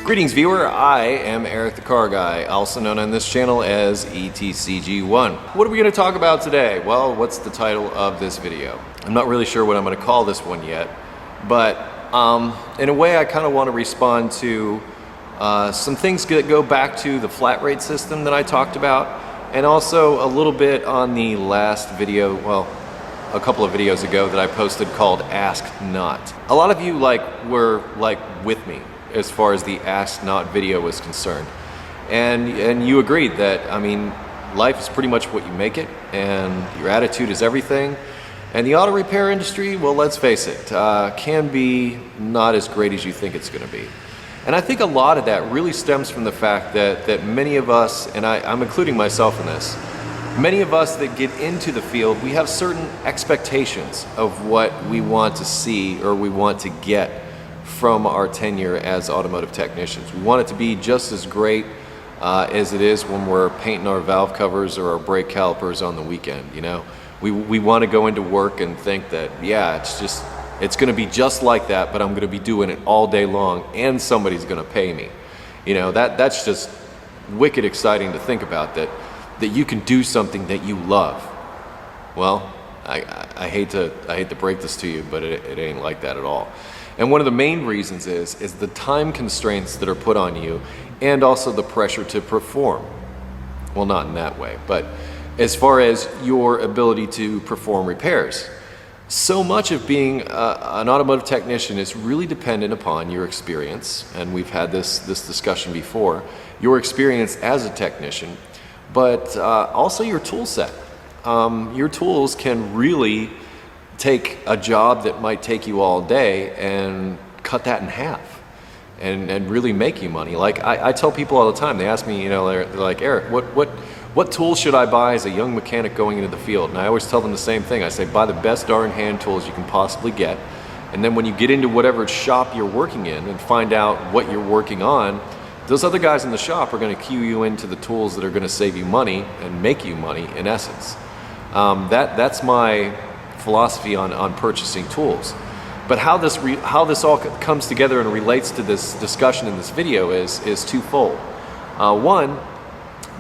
Greetings viewer, I am Eric the Car Guy, also known on this channel as ETCG1. What are we going to talk about today? Well, what's the title of this video? I'm not really sure what I'm going to call this one yet, but in a way I kind of want to respond to some things that go back to the flat rate system that I talked about, and also a little bit on the last video, well, a couple of videos ago that I posted called Ask Not. A lot of you were with me as far as the Ask Not video was concerned. And you agreed that, I mean, life is pretty much what you make it, and your attitude is everything. And the auto repair industry, well, let's face it, can be not as great as you think it's gonna be. And I think a lot of that really stems from the fact that many of us, and I'm including myself in this, many of us that get into the field, we have certain expectations of what we want to see or we want to get from our tenure as automotive technicians. We want it to be just as great as it is when we're painting our valve covers or our brake calipers on the weekend, you know? We want to go into work and think that, yeah, it's going to be just like that, but I'm going to be doing it all day long and somebody's going to pay me. You know, that's just wicked exciting to think about, that you can do something that you love. Well, I hate to break this to you, but it ain't like that at all. And one of the main reasons is the time constraints that are put on you, and also the pressure to perform. Well, not in that way, but as far as your ability to perform repairs. So much of being an automotive technician is really dependent upon your experience, and we've had this discussion before, your experience as a technician, but also your tool set. Your tools can really take a job that might take you all day and cut that in half and really make you money. Like I tell people all the time, they ask me, you know, they're like, Eric, what tools should I buy as a young mechanic going into the field? And I always tell them the same thing. I say, buy the best darn hand tools you can possibly get. And then when you get into whatever shop you're working in and find out what you're working on, those other guys in the shop are going to cue you into the tools that are going to save you money and make you money in essence. That's my philosophy on purchasing tools. But how this all comes together and relates to this discussion in this video is twofold. One,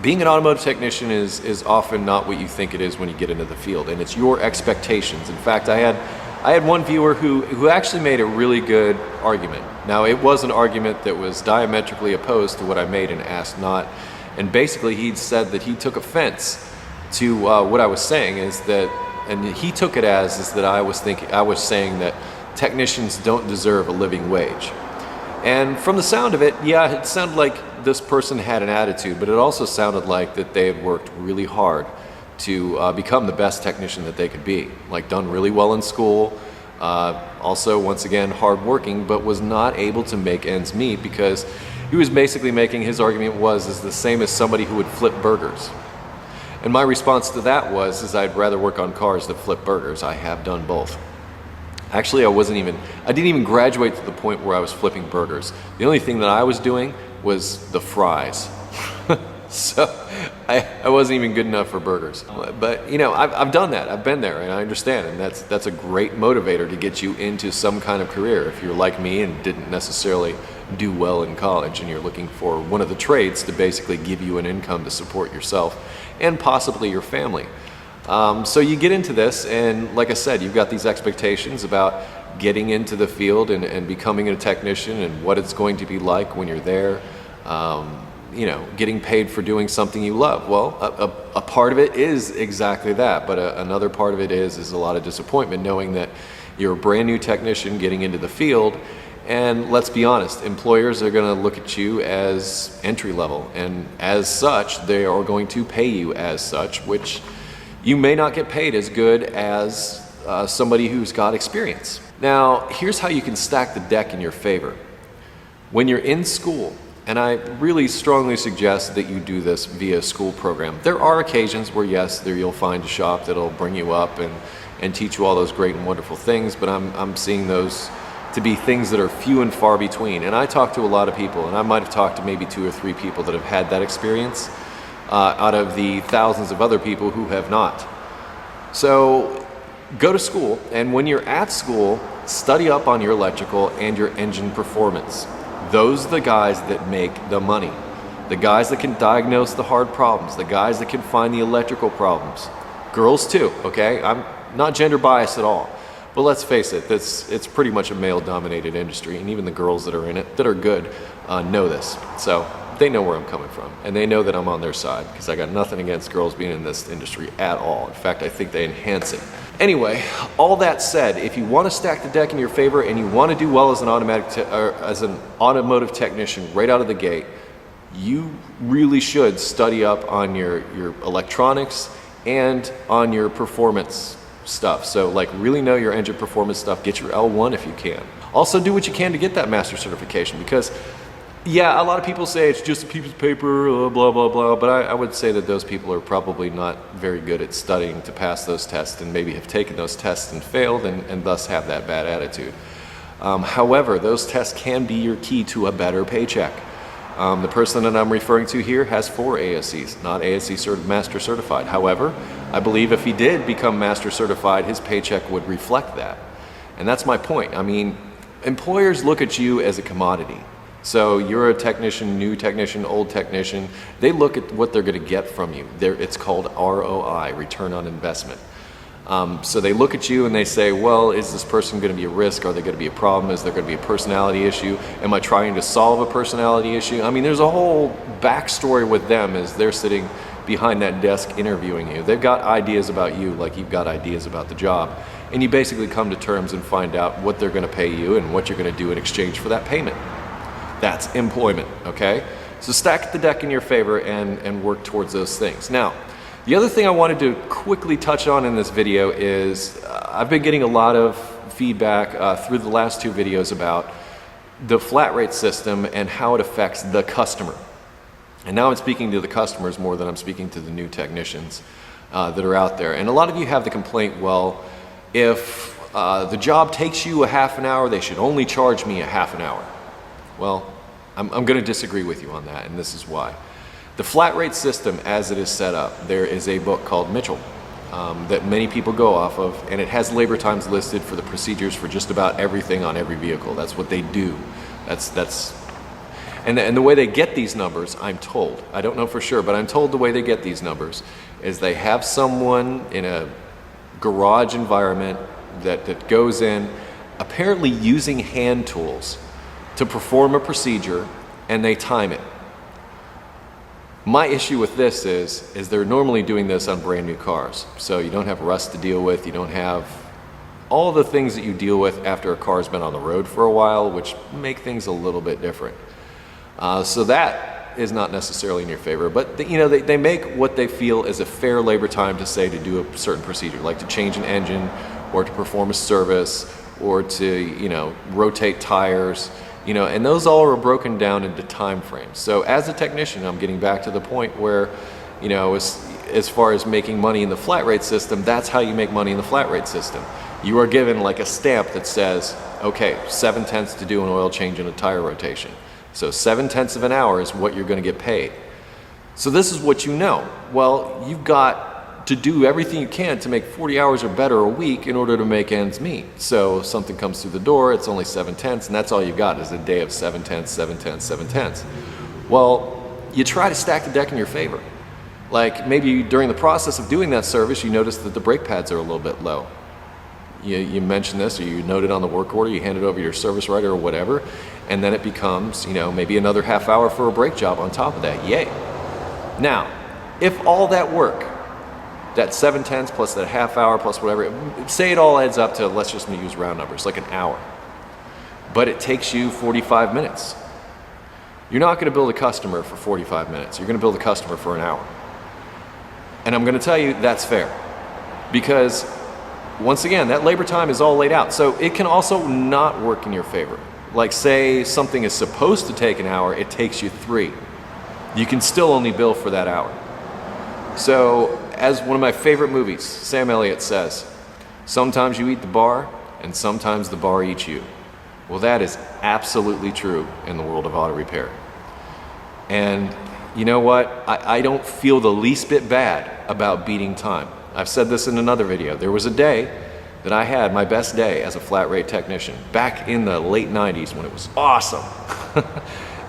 being an automotive technician is often not what you think it is when you get into the field, and it's your expectations. In fact, I had one viewer who actually made a really good argument. Now, it was an argument that was diametrically opposed to what I made in Ask Not, and basically he'd said that he took offense to what I was saying, and he took it as that I was saying that technicians don't deserve a living wage. And from the sound of it, yeah, it sounded like this person had an attitude, but it also sounded like that they had worked really hard to become the best technician that they could be, like done really well in school, also once again hardworking, but was not able to make ends meet because he was basically making, his argument was the same as somebody who would flip burgers. And my response to that was I'd rather work on cars than flip burgers. I have done both. Actually, I didn't even graduate to the point where I was flipping burgers. The only thing that I was doing was the fries. So I wasn't even good enough for burgers. But you know, I've done that. I've been there, and I understand. And that's a great motivator to get you into some kind of career. If you're like me and didn't necessarily do well in college, and you're looking for one of the trades to basically give you an income to support yourself and possibly your family. So you get into this, and like I said, you've got these expectations about getting into the field and becoming a technician and what it's going to be like when you're there. You know, getting paid for doing something you love. Well, a part of it is exactly that, but another part of it is a lot of disappointment knowing that you're a brand new technician getting into the field, and let's be honest, employers are going to look at you as entry level, and as such, they are going to pay you as such, which you may not get paid as good as somebody who's got experience. Now, here's how you can stack the deck in your favor. When you're in school, and I really strongly suggest that you do this via school program. There are occasions where, yes, there you'll find a shop that'll bring you up and teach you all those great and wonderful things, but I'm seeing those to be things that are few and far between. And I talk to a lot of people, and I might have talked to maybe 2 or 3 people that have had that experience out of the thousands of other people who have not. So go to school, and when you're at school, study up on your electrical and your engine performance. Those are the guys that make the money. The guys that can diagnose the hard problems, the guys that can find the electrical problems. Girls too, okay? I'm not gender biased at all. But let's face it, it's pretty much a male-dominated industry, and even the girls that are in it, that are good, know this. So they know where I'm coming from, and they know that I'm on their side, because I got nothing against girls being in this industry at all. In fact, I think they enhance it. Anyway, all that said, if you want to stack the deck in your favor and you want to do well as an automotive technician right out of the gate, you really should study up on your electronics and on your performance stuff. So like really know your engine performance stuff, get your L1 if you can. Also do what you can to get that master certification, because yeah, a lot of people say it's just a piece of paper, blah, blah, blah, but I would say that those people are probably not very good at studying to pass those tests, and maybe have taken those tests and failed and thus have that bad attitude. However, those tests can be your key to a better paycheck. The person that I'm referring to here has 4 ASCs, not ASC Master Certified. However, I believe if he did become Master Certified, his paycheck would reflect that. And that's my point. I mean, employers look at you as a commodity. So you're a technician, new technician, old technician, they look at what they're going to get from you. It's called ROI, return on investment. So they look at you and they say, well, is this person going to be a risk? Are they going to be a problem? Is there going to be a personality issue? Am I trying to solve a personality issue? I mean, there's a whole backstory with them as they're sitting behind that desk interviewing you. They've got ideas about you like you've got ideas about the job. And you basically come to terms and find out what they're going to pay you and what you're going to do in exchange for that payment. That's employment, okay? So stack the deck in your favor and work towards those things. Now, the other thing I wanted to quickly touch on in this video is I've been getting a lot of feedback through the last 2 videos about the flat rate system and how it affects the customer. And now I'm speaking to the customers more than I'm speaking to the new technicians that are out there. And a lot of you have the complaint, well, if the job takes you a half an hour, they should only charge me a half an hour. Well, I'm going to disagree with you on that, and this is why. The flat rate system as it is set up, there is a book called Mitchell that many people go off of, and it has labor times listed for the procedures for just about everything on every vehicle. That's what they do. And the way they get these numbers, I'm told, I don't know for sure, but I'm told the way they get these numbers is they have someone in a garage environment that goes in apparently using hand tools to perform a procedure, and they time it. My issue with this is they're normally doing this on brand new cars. So you don't have rust to deal with, you don't have all the things that you deal with after a car's been on the road for a while, which make things a little bit different. So that is not necessarily in your favor, but they make what they feel is a fair labor time to say to do a certain procedure, like to change an engine or to perform a service or to, rotate tires. And those all are broken down into time frames. So as a technician, I'm getting back to the point where, as far as making money in the flat rate system, that's how you make money in the flat rate system. You are given like a stamp that says, okay, 7/10 to do an oil change and a tire rotation. So 7/10 of an hour is what you're going to get paid. So this is what you know. Well, you've got to do everything you can to make 40 hours or better a week in order to make ends meet. So if something comes through the door, it's only 7/10, and that's all you got is a day of 7/10, 7/10, 7/10. Well, you try to stack the deck in your favor. Like maybe during the process of doing that service, you notice that the brake pads are a little bit low. You mention this, or you note it on the work order, you hand it over to your service writer or whatever, and then it becomes, maybe another half hour for a brake job on top of that. Yay. Now, if all that work, that 7/10 plus that half hour plus whatever, say it all adds up to, let's just use round numbers, like an hour. But it takes you 45 minutes. You're not going to build a customer for 45 minutes. You're going to build a customer for an hour. And I'm going to tell you that's fair. Because, once again, that labor time is all laid out. So it can also not work in your favor. Like say something is supposed to take an hour, it takes you 3. You can still only bill for that hour. So, as one of my favorite movies, Sam Elliott says, sometimes you eat the bar and sometimes the bar eats you. Well, that is absolutely true in the world of auto repair. And you know what? I don't feel the least bit bad about beating time. I've said this in another video. There was a day that I had my best day as a flat rate technician back in the late 90s when it was awesome.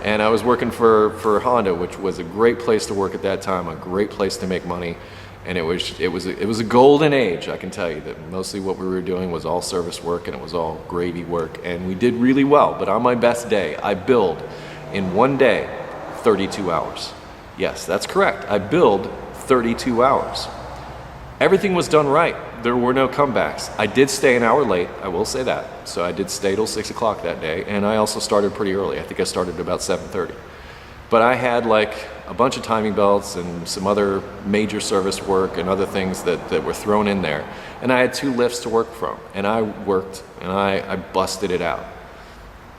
And I was working for Honda, which was a great place to work at that time, a great place to make money. And it was a golden age, I can tell you, that mostly what we were doing was all service work and it was all gravy work, and we did really well. But on my best day, I billed in one day 32 hours. Yes, that's correct. I billed 32 hours. Everything was done right. There were no comebacks. I did stay an hour late, I will say that. So I did stay till 6 o'clock that day, and I also started pretty early. I think I started at about 7:30. But I had like a bunch of timing belts and some other major service work and other things that were thrown in there. And I had 2 lifts to work from, and I worked and I busted it out.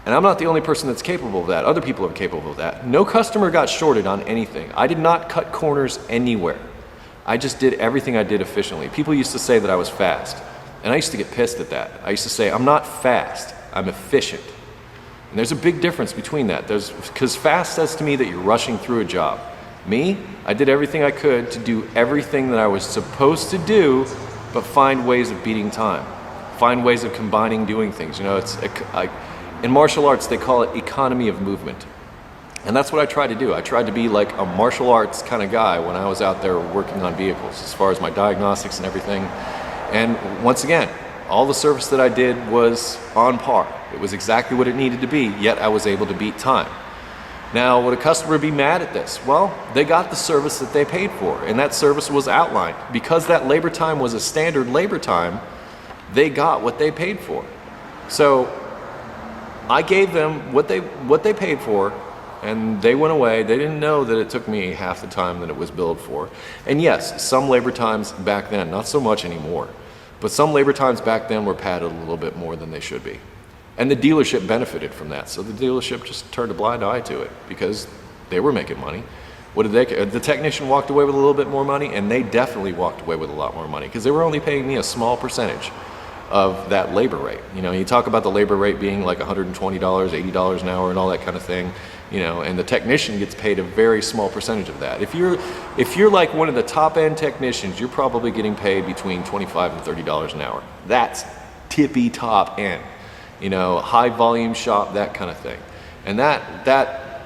And I'm not the only person that's capable of that. Other people are capable of that. No customer got shorted on anything. I did not cut corners anywhere. I just did everything I did efficiently. People used to say that I was fast, and I used to get pissed at that. I used to say, I'm not fast, I'm efficient. And there's a big difference between that. Because fast says to me that you're rushing through a job. Me, I did everything I could to do everything that I was supposed to do, but find ways of beating time. Find ways of combining doing things. You know, in martial arts, they call it economy of movement. And that's what I tried to do. I tried to be like a martial arts kind of guy when I was out there working on vehicles, as far as my diagnostics and everything. And once again, all the service that I did was on par. It was exactly what it needed to be, yet I was able to beat time. Now, would a customer be mad at this? Well, they got the service that they paid for, and that service was outlined. Because that labor time was a standard labor time, they got what they paid for. So I gave them what they paid for, and they went away. They didn't know that it took me half the time that it was billed for. And yes, some labor times back then, not so much anymore, but some labor times back then were padded a little bit more than they should be. And the dealership benefited from that. So the dealership just turned a blind eye to it because they were making money. What did they care? The technician walked away with a little bit more money, and they definitely walked away with a lot more money because they were only paying me a small percentage of that labor rate. You know, you talk about the labor rate being like $120, $80 an hour and all that kind of thing, you know, and the technician gets paid a very small percentage of that. If you're like one of the top end technicians, you're probably getting paid between $25 and $30 an hour. That's tippy top end, you know, high volume shop, that kind of thing. And that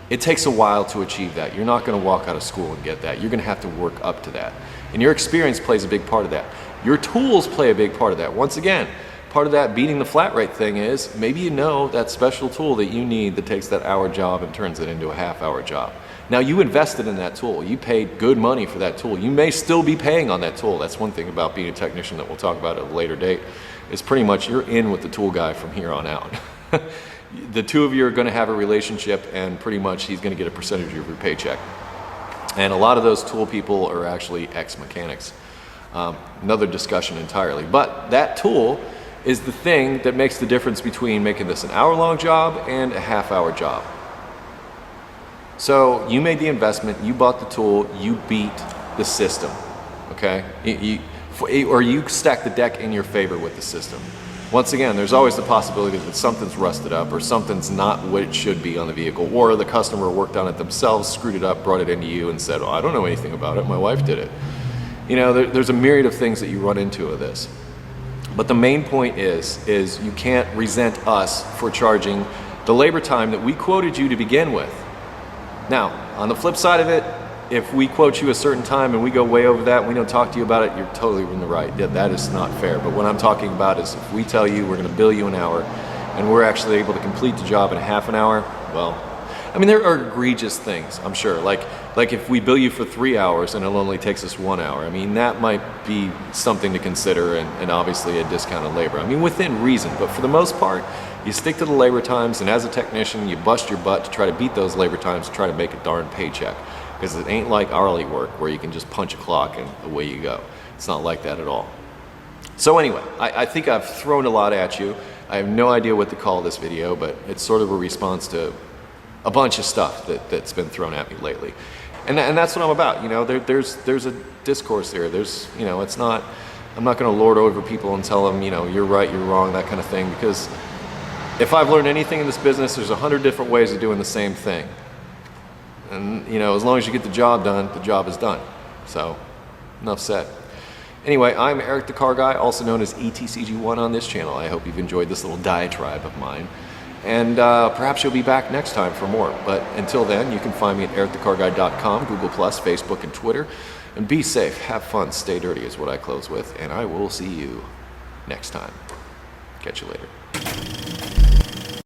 it takes a while to achieve that. You're not going to walk out of school and get that. You're going to have to work up to that. And your experience plays a big part of that. Your tools play a big part of that. Once again, part of that beating the flat rate thing is maybe you know that special tool that you need that takes that hour job and turns it into a half-hour job. Now, you invested in that tool. You paid good money for that tool. You may still be paying on that tool. That's one thing about being a technician that we'll talk about at a later date. Is pretty much you're in with the tool guy from here on out. The two of you are going to have a relationship, and pretty much he's going to get a percentage of your paycheck. And a lot of those tool people are actually ex-mechanics. Another discussion entirely. But that tool is the thing that makes the difference between making this an hour-long job and a half-hour job. So you made the investment, you bought the tool, you beat the system, okay? Or you stack the deck in your favor with the system. Once again, there's always the possibility that something's rusted up or something's not what it should be on the vehicle, or the customer worked on it themselves, screwed it up, brought it into you and said, oh, I don't know anything about it, my wife did it. You know, there's a myriad of things that you run into with this. But the main point is you can't resent us for charging the labor time that we quoted you to begin with. Now, on the flip side of it, if we quote you a certain time and we go way over that and we don't talk to you about it, you're totally in the right. Yeah, that is not fair. But what I'm talking about is if we tell you we're going to bill you an hour and we're actually able to complete the job in half an hour, well, I mean, there are egregious things, I'm sure. Like if we bill you for 3 hours and it only takes us 1 hour, I mean, that might be something to consider and obviously a discounted labor. I mean, within reason, but for the most part, you stick to the labor times, and as a technician, you bust your butt to try to beat those labor times to try to make a darn paycheck. Because it ain't like hourly work where you can just punch a clock and away you go. It's not like that at all. So anyway, I think I've thrown a lot at you. I have no idea what to call this video, but it's sort of a response to a bunch of stuff that's been thrown at me lately. And that's what I'm about. You know, there's a discourse here. There's, you know, it's not, I'm not going to lord over people and tell them, you know, you're right, you're wrong, that kind of thing. Because if I've learned anything in this business, there's 100 different ways of doing the same thing. And, you know, as long as you get the job done, the job is done. So, enough said. Anyway, I'm Eric the Car Guy, also known as ETCG1 on this channel. I hope you've enjoyed this little diatribe of mine. And perhaps you'll be back next time for more. But until then, you can find me at ericthecarguy.com, Google+, Facebook, and Twitter. And be safe, have fun, stay dirty is what I close with. And I will see you next time. Catch you later.